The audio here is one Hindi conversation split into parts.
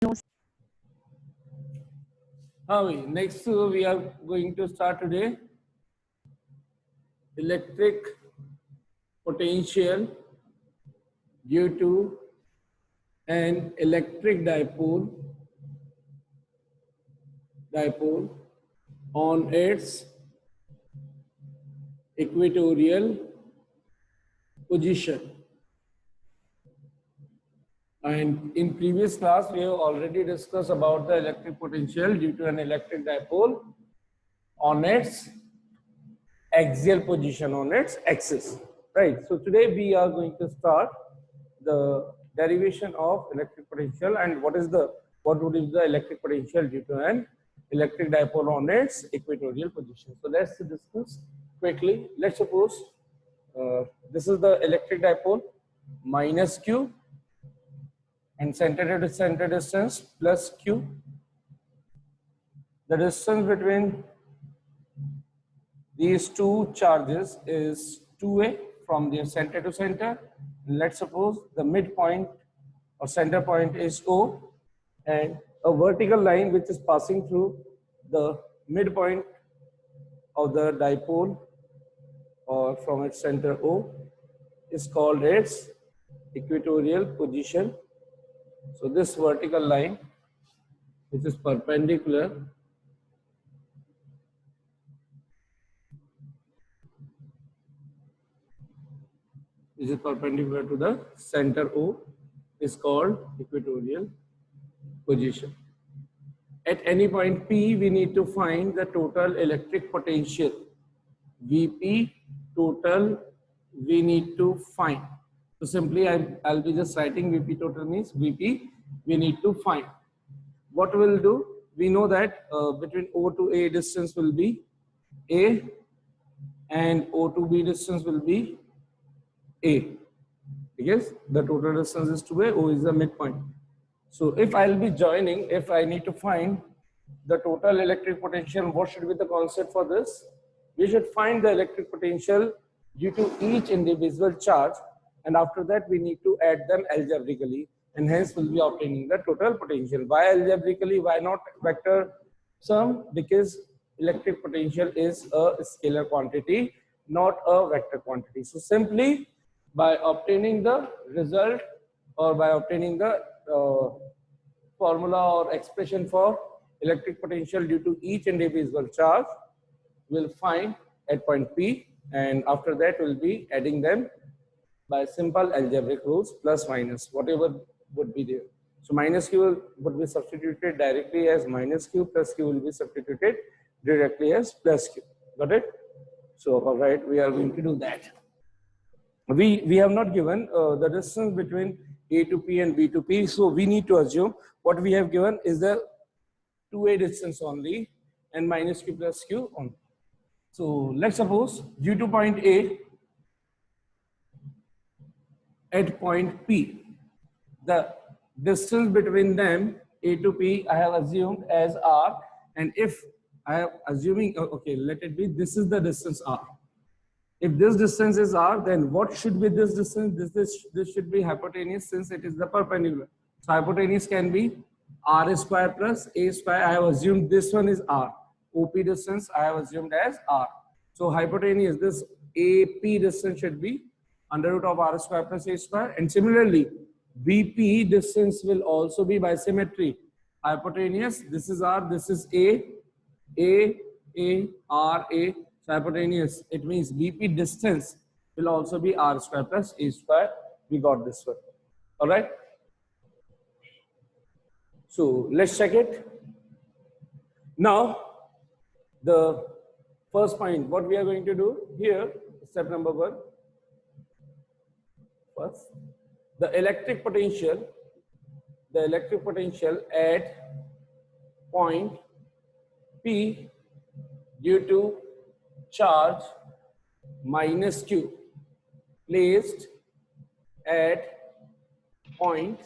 Next, we are going to start today electric potential due to an electric dipole on its equatorial position. And in previous class, we have already discussed about the electric potential due to an electric dipole on its axial position, on its axis, right? So today we are going to start the derivation of electric potential and what would be the electric potential due to an electric dipole on its equatorial position. So let's discuss quickly. Let's suppose this is the electric dipole minus q and center to center distance plus q. The distance between these two charges is 2a from their center to center. Let's suppose the midpoint or center point is O, and a vertical line which is passing through the midpoint of the dipole or from its center O is called its equatorial position. So this vertical line, which is perpendicular to the center O, is called equatorial position. At any point P, we need to find the total electric potential. Vp total we need to find. So simply I'll be just writing Vp total means Vp we need to find. What we'll do, we know that between O to A distance will be A and O to B distance will be A, because the total distance is to A, O is the midpoint. So if I'll be joining, if I need to find the total electric potential, what should be the concept for this? We should find the electric potential due to each individual charge, and after that we need to add them algebraically, and hence we'll be obtaining the total potential. Why algebraically? Why not vector sum? Because electric potential is a scalar quantity, not a vector quantity. So simply by obtaining the result or by obtaining the formula or expression for electric potential due to each individual charge, we'll find at point P, and after that we'll be adding them by simple algebraic rules, plus minus whatever would be there. So minus q would be substituted directly as minus q, plus q will be substituted directly as plus q. Got it? So all right, we are going to do that. We have not given the distance between A to P and B to P, so we need to assume what we have given is the 2A distance only and minus q plus q only. So let's suppose due to point A, at point P, the distance between them A to P I have assumed as r, and if I am assuming, okay, let it be, this is the distance r. If this distance is r, then what should be this distance? This should be hypotenuse, since it is the perpendicular. So hypotenuse can be r square plus a square. I have assumed this one is r. OP distance I have assumed as r. So hypotenuse, this AP distance should be under root of r square plus a square. And similarly, VP distance will also be by symmetry. Hypotenuse, this is r, this is a, r, a. So hypotenuse, it means VP distance will also be r square plus a square. We got this one. All right. So let's check it. Now, the first point, what we are going to do here, step number 1. First, the electric potential at point P due to charge minus q placed at point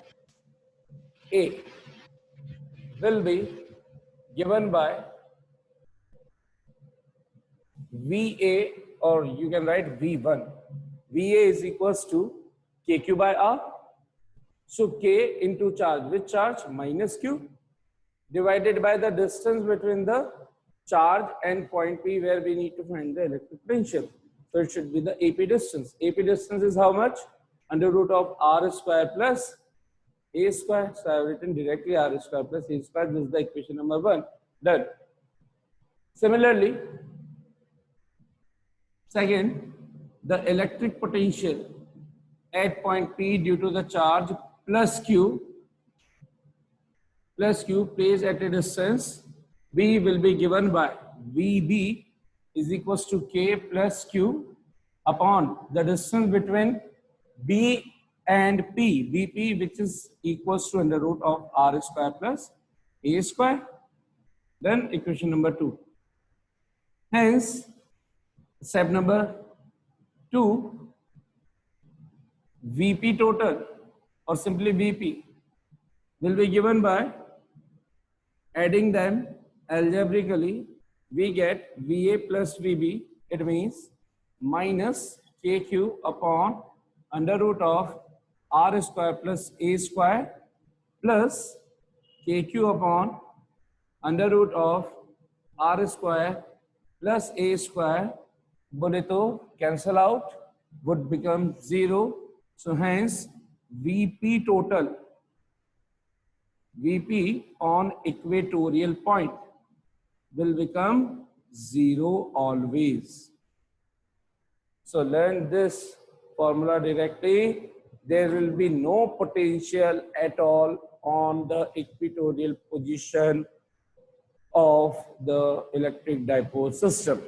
A will be given by VA, or you can write V1. VA is equals to KQ by R. So K into charge, which charge? Minus Q, divided by the distance between the charge and point P where we need to find the electric potential. So it should be the AP distance. AP distance is how much? Under root of R square plus A square. So I have written directly R square plus A square. This is the equation number 1. Done. Similarly, second, the electric potential at point P due to the charge plus Q placed at a distance B will be given by VB is equals to K plus Q upon the distance between B and P, BP, which is equals to under root of R square plus A square. Then equation number 2. Hence, step number 2, VP total or simply VP will be given by adding them algebraically. We get VA plus VB. It means minus KQ upon under root of R square plus A square plus KQ upon under root of R square plus A square. बोले तो cancel out, would become 0. So hence VP total, VP on equatorial point will become 0 always. So learn this formula directly. There will be no potential at all on the equatorial position of the electric dipole system.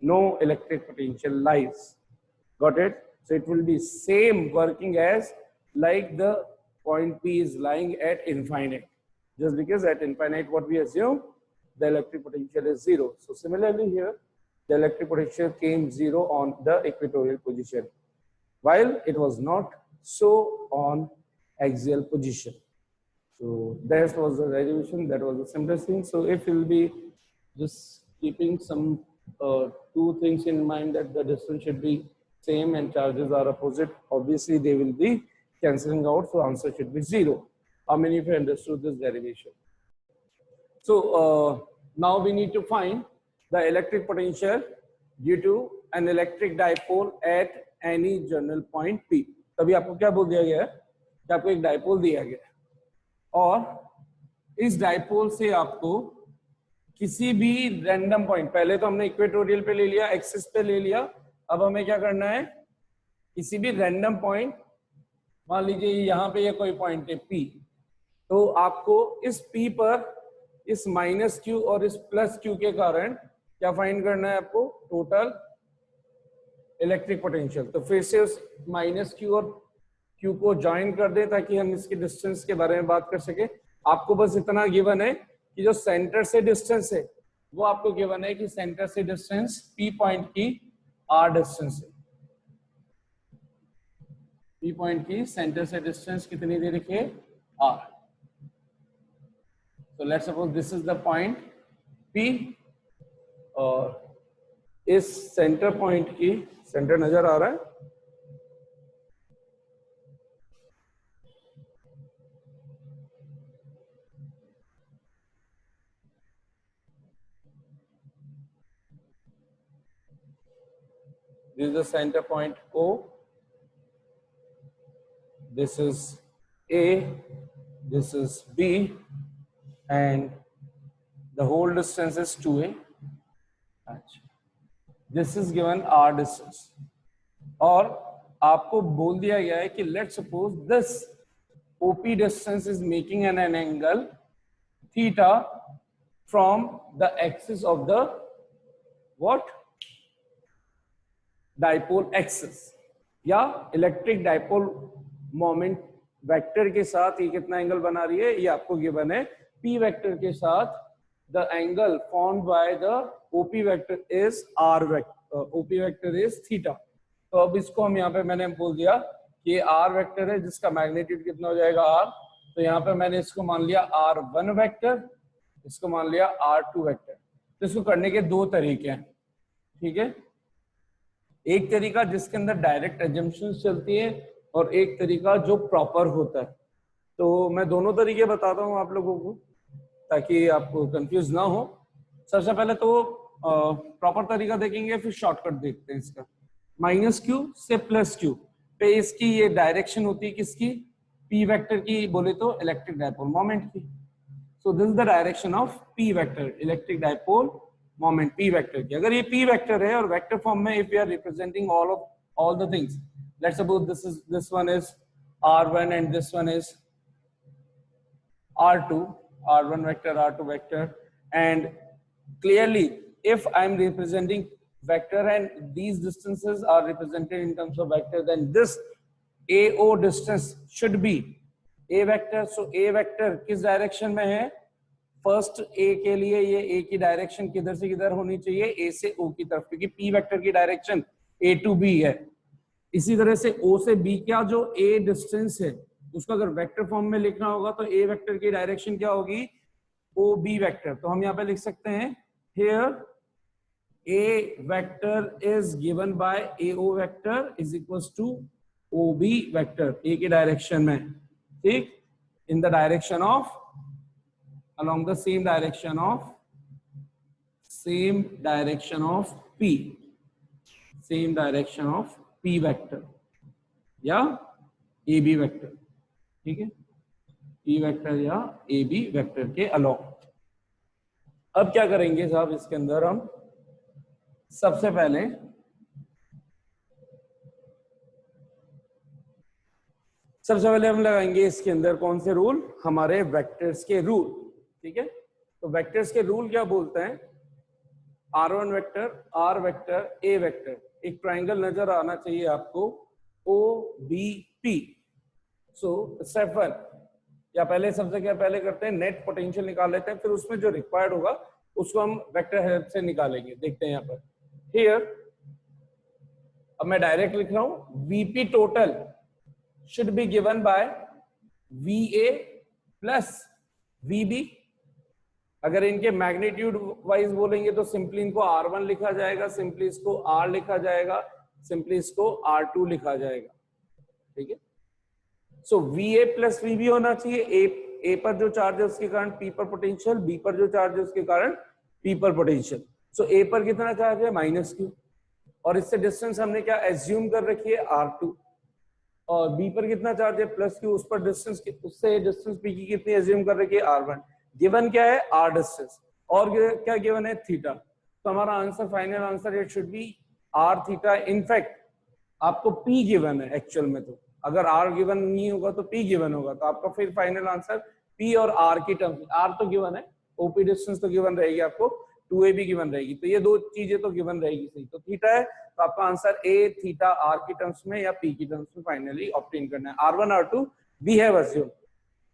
No electric potential lies. Got it? So it will be same working as like the point P is lying at infinite. Just because at infinite what we assume, the electric potential is 0. So similarly here, the electric potential came 0 on the equatorial position, while it was not so on axial position. So that was the derivation, that was the simplest thing. So if you will be just keeping some two things in mind, that the distance should be same and charges are opposite, obviously they will be cancelling out, so answer should be 0. How many of you understood this derivation? So now we need to find the electric potential due to an electric dipole at any general point P. तभी आपको क्या बोल दिया गया है कि आपको एक डाइपोल दिया गया है और इस डाइपोल से आपको किसी भी रैंडम पॉइंट, पहले तो हमने इक्वेटोरियल पे ले लिया, एक्सिस पे ले लिया, अब हमें क्या करना है, किसी भी रैंडम पॉइंट, मान लीजिए यहाँ पे ये कोई पॉइंट है P, तो आपको इस P पर इस माइनस Q और इस प्लस Q के कारण क्या फाइंड करना है आपको, टोटल इलेक्ट्रिक पोटेंशियल। तो फिर से उस माइनस Q और Q को ज्वाइन कर दें ताकि हम इसके डिस्टेंस के बारे में बात कर सके। आपको बस इतना गिवन है कि जो सेंटर से डिस्टेंस है वो आपको गिवन है कि सेंटर से डिस्टेंस P पॉइंट की R डिस्टेंस है, P पॉइंट की सेंटर से डिस्टेंस कितनी दे रखी है, R। So let's suppose this is the point P और इस सेंटर पॉइंट की, सेंटर नजर आ रहा है, this is the center point O, this is A, this is B, and the whole distance is 2A. This is given R distance, और आपको बोल दिया गया है कि let's suppose this OP distance is making an angle theta from the axis of the what, dipole axis, या इलेक्ट्रिक डाइपोल मोमेंट वेक्टर के साथ ये कितना एंगल बना रही है, ये आपको गिवन है P वेक्टर के साथ the angle formed by the OP vector is R vector, OP vector is theta। तो अब इसको हम यहाँ पे मैंने बोल दिया कि R वेक्टर है जिसका मैग्नीट्यूड कितना हो जाएगा R, तो यहाँ पे मैंने इसको मान लिया R1 वेक्टर, इसको मान लिया R2 वेक्टर। तो इसको करने के दो तरीके हैं, ठीक है, एक तरीका जिसके अंदर डायरेक्ट एजम्पशंस चलती है और एक तरीका जो प्रॉपर होता है। तो मैं दोनों तरीके बताता हूँ आप लोगों को ताकि आपको कंफ्यूज ना हो। सबसे पहले तो प्रॉपर तरीका देखेंगे, फिर शॉर्टकट देखते हैं इसका। माइनस क्यू से प्लस क्यू पे इसकी ये डायरेक्शन होती है किसकी, पी वेक्टर की बोले तो इलेक्ट्रिक डायपोल मोमेंट की। So this is the direction of p vector, electric dipole moment p vector की। अगर ये पी वेक्टर है और वेक्टर फॉर्म में if we are representing all the things, let's suppose this one is r1 and this one is r2, r1 vector, r2 vector, and clearly if I am representing vector and these distances are represented in terms of vector, then this AO distance should be a vector. So a vector किस डायरेक्शन में है, फर्स्ट a के लिए ये a की डायरेक्शन किधर से किधर होनी चाहिए, a से o की तरफ, क्योंकि p वेक्टर की डायरेक्शन a to b है। इसी तरह से o से b का जो a डिस्टेंस है उसको अगर वेक्टर फॉर्म में लिखना होगा तो a वेक्टर की डायरेक्शन क्या होगी, o b वेक्टर। तो हम यहाँ पे लिख सकते हैं here a vector is given by ao vector is equals to ob vector, a की डायरेक्शन में, ठीक, in the direction of along the same direction of p vector या ab vector, ठीक है, p vector या ab vector के along। अब क्या करेंगे साहब इसके अंदर, हम सबसे पहले हम लगाएंगे इसके अंदर कौन से रूल, हमारे वेक्टर्स के रूल, ठीक है। तो वेक्टर्स के रूल क्या बोलते हैं, r1 vector, r vector, a vector, एक ट्राइंगल नजर आना चाहिए आपको OBP। सो स्टेप 1 या पहले सबसे क्या पहले करते हैं, नेट पोटेंशियल निकाल लेते हैं, फिर उसमें जो रिक्वायर्ड होगा उसको हम वेक्टर हेल्प से निकालेंगे। देखते हैं यहाँ पर, हियर अब मैं डायरेक्ट लिख रहा हूं, VP total should be given by VA plus VB। अगर इनके मैग्नीट्यूड वाइज बोलेंगे तो सिंपली इनको R1 लिखा जाएगा, सिंपली इसको R लिखा जाएगा, सिंपली इसको R2 लिखा जाएगा, ठीक है। सो VA प्लस VB होना चाहिए, A पर जो चार्ज है उसके कारण P पर पोटेंशियल, B पर जो चार्ज है उसके कारण P पर पोटेंशियल। सो A पर कितना चार्ज है, माइनस Q, और इससे डिस्टेंस हमने क्या एज्यूम कर रखी है, R2, और B पर कितना चार्ज है, प्लस Q, उस पर डिस्टेंस, उससे डिस्टेंस P की कितनी एज्यूम कर रखी है, R1। गिवन क्या है, R डिस्टेंस, और क्या गिवन है, थीटा। तो हमारा answer, final answer it should be R theta. In fact आपको P गिवन है एक्चुअल में, तो अगर R गिवन नहीं होगा तो P गिवन होगा, तो आपका फिर फाइनल आंसर P और R की टर्म्स, R तो गिवन है, OP डिस्टेंस तो गिवन रहेगी आपको, 2AB गिवन रहेगी, तो ये दो चीजें तो गिवन रहेगी, सही। तो थीटा है, तो आपका आंसर A थीटा R की टर्म्स में या P की टर्म्स में फाइनली ऑब्टेन करना है। R1 R2 we have assumed.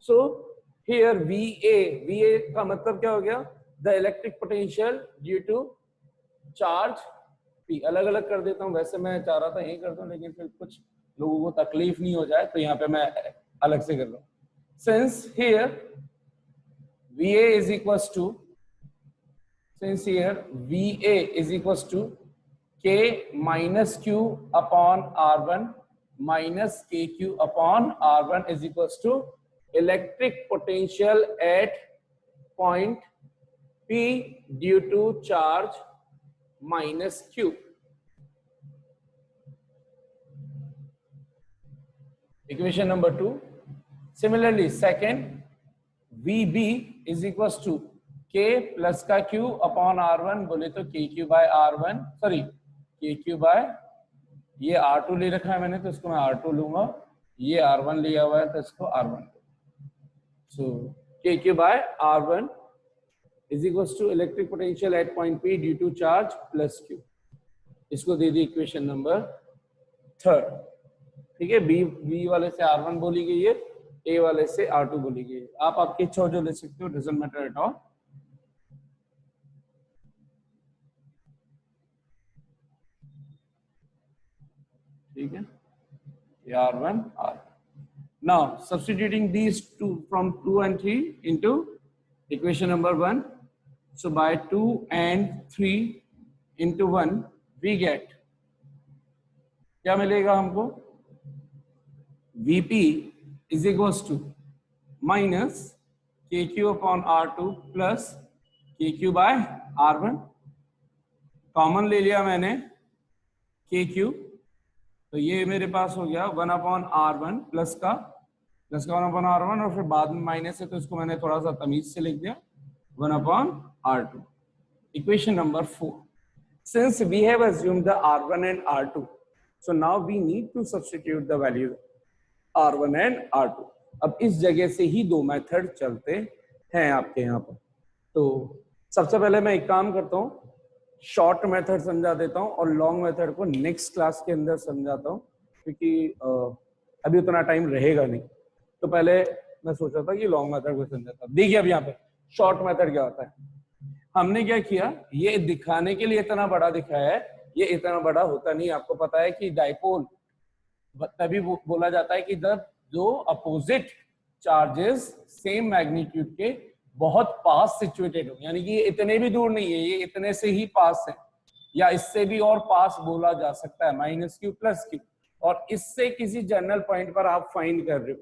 So here VA का मतलब क्या हो गया, the electric potential due to charge P। अलग अलग कर देता हूं, वैसे मैं चाह रहा था यही कर दूं, लेकिन फिर कुछ लोगों को तकलीफ नहीं हो जाए तो यहाँ पे मैं अलग से कर रहा हूं। Since here VA is equals to, since here VA is equals to K minus Q upon R1 minus KQ upon R1 is equals to electric potential at point P due to charge minus Q. Equation number 2. Similarly, second, VB is equals to K plus का Q upon R1, बोले तो KQ by R1, sorry KQ by, ये R2 ले रखा है मैंने तो इसको मैं R2 लूंगा, ये R1 लिया हुआ है तो इसको R1। So KQ by R1 is equals to electric potential at point P due to charge plus Q। इसको दे दी इक्वेशन नंबर 3, ठीक है। B वाले से R1 बोली गई है, A वाले से R2 बोली गई है। आप आपकी इच्छा जो ले सकते हो, डजंट मैटर एट ऑल। ठीक है, R1 R। Now substituting these two from 2 and 3 into equation number 1. So by 2 and 3 into 1 we get, क्या मिलेगा हमको, VP is equals to minus के क्यू अपॉन R2 प्लस के क्यू बाय R1। कॉमन ले लिया मैंने के क्यू, तो ये मेरे पास हो गया 1 अपॉन R1 प्लस का 1 अपॉन R1, और फिर बाद में माइनस है तो इसको मैंने थोड़ा सा तमीज से लिख दिया 1 upon R2। Equation number 4, since we have assumed the R1 and R2, so now we need to substitute the values R1 and R2। अब इस जगह से ही दो मेथड चलते हैं आपके यहाँ पर। तो सबसे पहले मैं एक काम करता हूँ, शॉर्ट मेथड समझा देता हूँ और लॉन्ग मेथड को नेक्स्ट क्लास के अंदर समझाता हूँ, क्योंकि अभी उतना टाइम रहेगा नहीं। तो पहले मैं सोचा था कि लॉन्ग मेथड को समझाता हूँ। देखिए अब यहाँ पे शॉर्ट मेथड क्या होता है। हमने क्या किया, ये दिखाने के लिए इतना बड़ा दिखाया है, ये इतना बड़ा होता नहीं। आपको पता है कि डाइपोल तभी बोला जाता है कि जब जो अपोजिट चार्जेस सेम मैग्नीट्यूड के बहुत पास सिचुएटेड हो, यानी कि ये इतने भी दूर नहीं है, ये इतने से ही पास है, या इससे भी और पास बोला जा सकता है माइनस क्यू प्लस क्यू, और इससे किसी जनरल पॉइंट पर आप फाइंड कर रहे हो।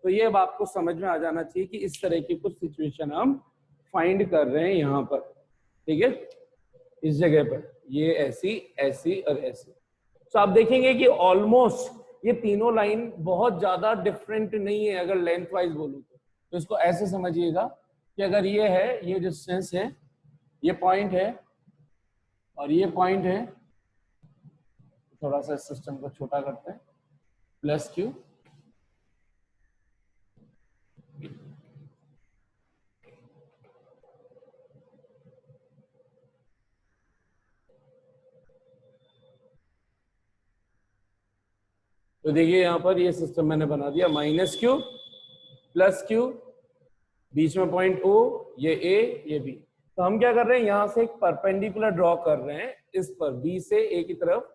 तो ये अब आपको समझ में आ जाना चाहिए कि इस तरह की कुछ सिचुएशन हम फाइंड कर रहे हैं यहाँ पर, ठीक है, इस जगह पर ये ऐसी ऐसी और ऐसी। तो आप देखेंगे कि ऑलमोस्ट ये तीनों लाइन बहुत ज्यादा डिफरेंट नहीं है अगर लेंथ वाइज बोलूं तो इसको ऐसे समझिएगा कि अगर ये है, ये डिस्टेंस है, ये पॉइंट है और ये पॉइंट है, थोड़ा सा सिस्टम को छोटा करते हैं, प्लस क्यू, तो देखिए यहां पर ये सिस्टम मैंने बना दिया माइनस क्यू प्लस क्यू, बीच में पॉइंट O, ये A ये B। तो हम क्या कर रहे हैं, यहां से एक परपेंडिकुलर ड्रॉ कर रहे हैं इस पर B से A की तरफ।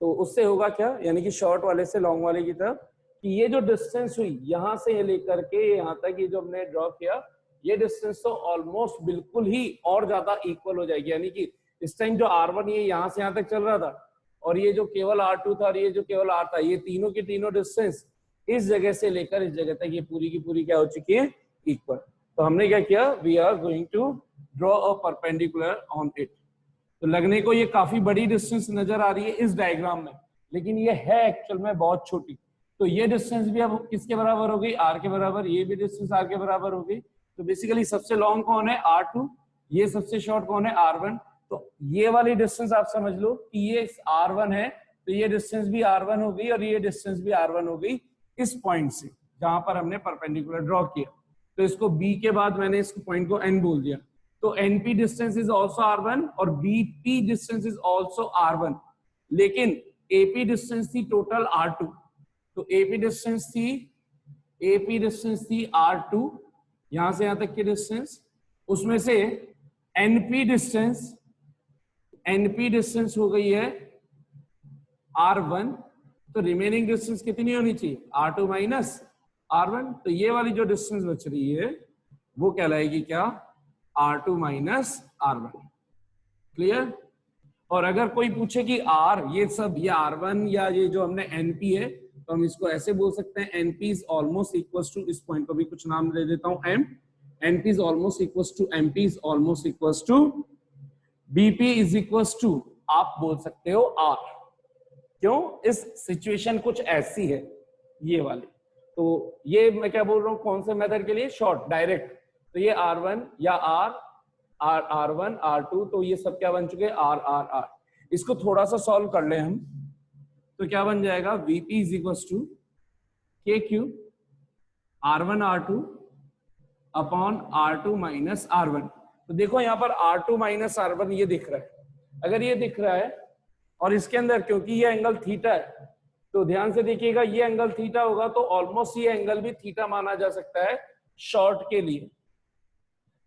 तो उससे होगा क्या, यानी कि शॉर्ट वाले से लॉन्ग वाले की तरफ, कि ये जो डिस्टेंस हुई यहां से लेकर के यहां तक, ये जो हमने ड्रॉ किया, ये डिस्टेंस तो ऑलमोस्ट बिल्कुल ही और ज्यादा इक्वल हो जाएगी। यानी कि इस टाइम जो R1 ये यहां से यहां तक चल रहा था, और ये जो केवल R2 था और ये जो केवल R था, ये तीनों की तीनों डिस्टेंस इस जगह से लेकर इस जगह तक ये पूरी की पूरी क्या हो चुकी है, इक्वल। तो हमने क्या किया, we are going to draw a perpendicular on it. तो लगने को ये काफी बड़ी डिस्टेंस नजर आ रही है इस डायग्राम में, लेकिन ये है एक्चुअल में बहुत छोटी। तो ये डिस्टेंस भी अब किसके बराबर हो गई, R के बराबर, ये भी डिस्टेंस R के बराबर हो गई। तो बेसिकली सबसे लॉन्ग कौन है, R2, ये सबसे शॉर्ट कौन है, R1। तो ये वाली डिस्टेंस आप समझ लो कि ये R1 है, तो ये डिस्टेंस भी R1 हो गई और ये डिस्टेंस भी R1 हो गई इस पॉइंट से जहां पर हमने परपेंडिकुलर ड्रॉ किया। तो इसको B के बाद मैंने इस पॉइंट को N बोल दिया। तो NP distance is also R1 और BP distance is also R1, लेकिन AP डिस्टेंस थी टोटल R2। तो AP डिस्टेंस थी R2, यहां से यहां तक की डिस्टेंस, उसमें से NP डिस्टेंस हो गई है R1। तो रिमेनिंग डिस्टेंस कितनी होनी चाहिए, R2 माइनस R1। तो ये वाली जो डिस्टेंस बच रही है वो कहलाएगी क्या, R2 माइनस R1। क्लियर। और अगर कोई पूछे कि R, ये सब ये R1 या ये जो हमने NP है, तो हम इसको ऐसे बोल सकते हैं, NP is almost equal to, इस पॉइंट को भी कुछ नाम दे देता हूं M, NP is almost equal to, MP is almost equal to, BP is equal to, आप बोल सकते हो R। क्यों, इस सिचुएशन कुछ ऐसी है ये वाली। तो ये मैं क्या बोल रहा हूं, कौन से मेथड के लिए, शॉर्ट डायरेक्ट। तो ये R1 या R1 R2, तो ये सब क्या बन चुके हैं, R। इसको थोड़ा सा सॉल्व कर ले हम, तो क्या बन जाएगा, VP is equal to KQ R1 R2 upon R2 minus R1। तो देखो यहाँ पर R2 माइनस R1 ये दिख रहा है। अगर ये दिख रहा है और इसके अंदर क्योंकि ये एंगल थीटा है, तो ध्यान से देखिएगा, ये एंगल थीटा होगा तो ऑलमोस्ट ये एंगल भी थीटा माना जा सकता है शॉर्ट के लिए।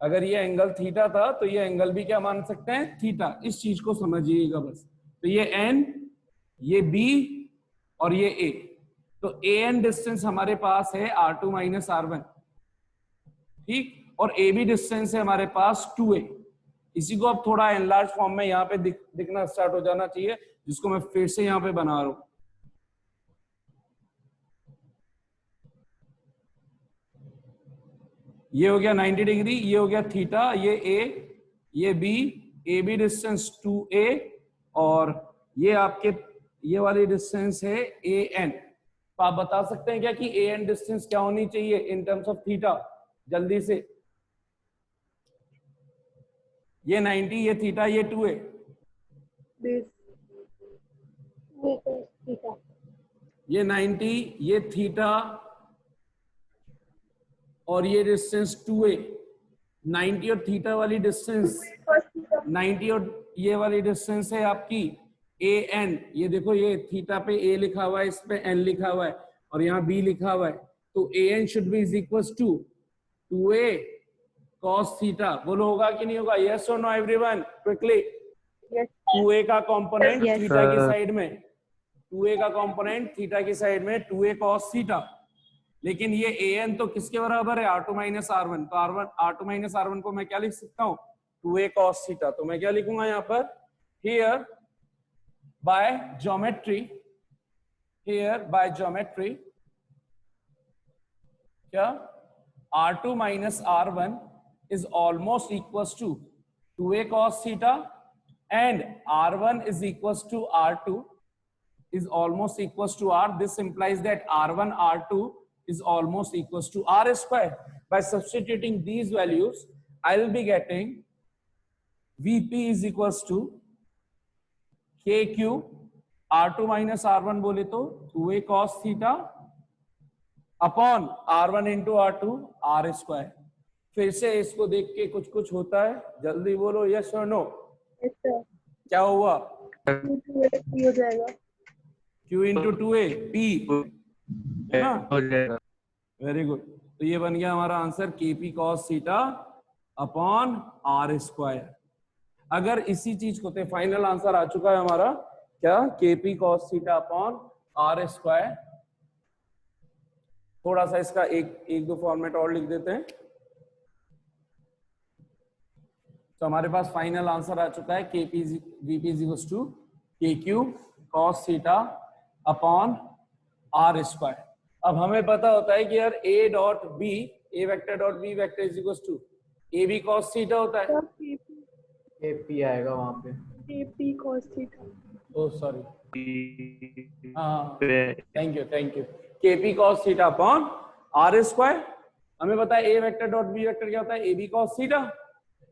अगर ये एंगल थीटा था तो ये एंगल भी क्या मान सकते हैं, थीटा। इस चीज को समझिएगा बस। तो ये N, ये B और ये A। तो AN डिस्टेंस हमारे पास है R2 माइनस R1, ठीक, और AB डिस्टेंस है हमारे पास 2A। इसी को अब थोड़ा एनलार्ज फॉर्म में यहाँ पे दिखना स्टार्ट हो जाना चाहिए, जिसको मैं फिर से यहाँ पे बना रहा हूं। ये हो गया 90 डिग्री, ये हो गया थीटा, ये ए, ये B, A B distance 2a, और ये आपके ये वाली डिस्टेंस है ए एन। तो आप बता सकते हैं क्या कि ए एन डिस्टेंस क्या होनी चाहिए इन टर्म्स ऑफ थीटा? जल्दी से। ये 90, ये थीटा, ये 2a, ये 90, ये थीटा, और ये डिस्टेंस 2a। 90 और थीटा वाली डिस्टेंस, 90 और ये वाली डिस्टेंस है आपकी ए एन। ये देखो, ये थीटा पे a लिखा हुआ है, इस पे n लिखा हुआ है, और यहाँ b लिखा हुआ है। तो a n should be is equal to 2a cos theta. बोलो होगा कि नहीं होगा? यस और नो एवरीवन, क्विकली। 2a का कंपोनेंट थीटा की साइड में, 2a का कंपोनेंट थीटा की साइड में 2a cos थीटा। लेकिन ये an तो किसके बराबर है? r2 minus r1। तो r2 माइनस r1 को मैं क्या लिख सकता हूँ? 2a cos theta. तो मैं क्या लिखूंगा यहाँ पर? Here by geometry, here by geometry, क्या r2 minus r1 is almost equals to 2a cos theta, and r1 is equals to r2 is almost equals to r. This implies that r1 r2 is almost equals to r square. By substituting these values, I will be getting vp is equals to KQ, R2 minus R1 बोले तो 2a cos theta upon R1 into R2 R square. फिर से इसको देख के कुछ कुछ होता है, जल्दी बोलो यस और नो। क्या हुआ? हो जाएगा Q इंटू 2a P, है ना? Very good. तो ये बन गया हमारा answer KP cos theta upon R square. अगर इसी चीज को, तो फाइनल आंसर आ चुका है हमारा क्या? KP cos theta upon R square. थोड़ा सा इसका एक दो फॉर्मेट और लिख देते हैं। तो हमारे पास फाइनल आंसर आ चुका है VP is equal to KQ cos theta upon R square. अब हमें पता होता है कि यार A dot B, A vector dot B vector is equal to AB cos theta होता है। KP आएगा वहां पे, KP cos theta. Oh sorry, हाँ thank you. KP cos theta upon R square. हमें पता है A vector dot B vector क्या होता है? AB cos theta.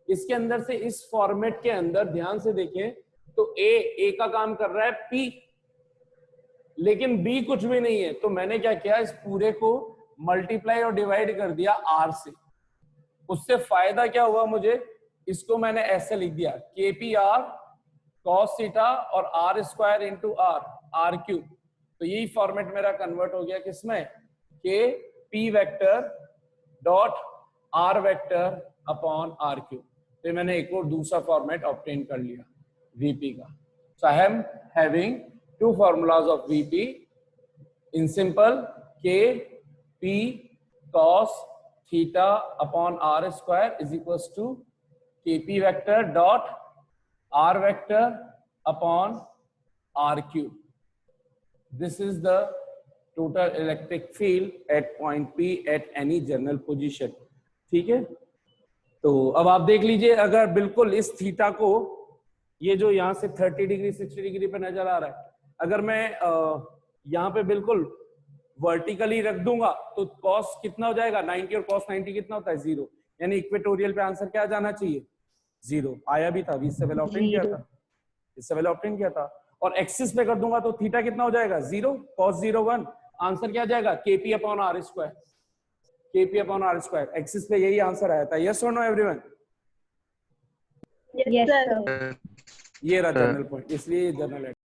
इसके अंदर से, इस फॉर्मेट के अंदर ध्यान से देखें तो A का काम कर रहा है P, लेकिन B कुछ भी नहीं है। तो मैंने क्या किया? इस पूरे को मल्टीप्लाई और डिवाइड कर दिया R से। उससे फायदा क्या हुआ मुझे? इसको मैंने ऐसे लिख दिया KPR cos थीटा और R square into R cube. तो यही फॉर्मेट मेरा कन्वर्ट हो गया किसमें? KP vector dot R vector upon R cube. तो मैंने एक और दूसरा फॉर्मेट ऑब्टेन कर लिया VP का। So I am having two formulas of VP in simple KP cos theta upon R square is equals to KP vector dot R vector upon R cube. This is the total electric field at point P at any general position. ठीक है? तो अब आप देख लीजिए, अगर बिल्कुल इस थीटा को, ये जो यहाँ से 30 डिग्री 60 डिग्री पे नजर आ रहा है, अगर मैं यहाँ पे बिल्कुल वर्टिकली रख दूंगा तो कॉस कितना हो जाएगा? 90, और कॉस 90 कितना होता है? 0। यानी इक्वेटोरियल पे आंसर क्या जाना चाहिए? 0 आया भी था, इससे पहले ऑप्टेन किया था। और एक्सिस पे कर दूंगा तो थीटा कितना हो जाएगा? 0 cos 0 1। आंसर क्या जाएगा? KP upon R square. KP upon R square, axis पे यही आंसर आया था। यस और नो एवरीवन? Yes sir. ये रहा जनरल पॉइंट, इसलिए जनरल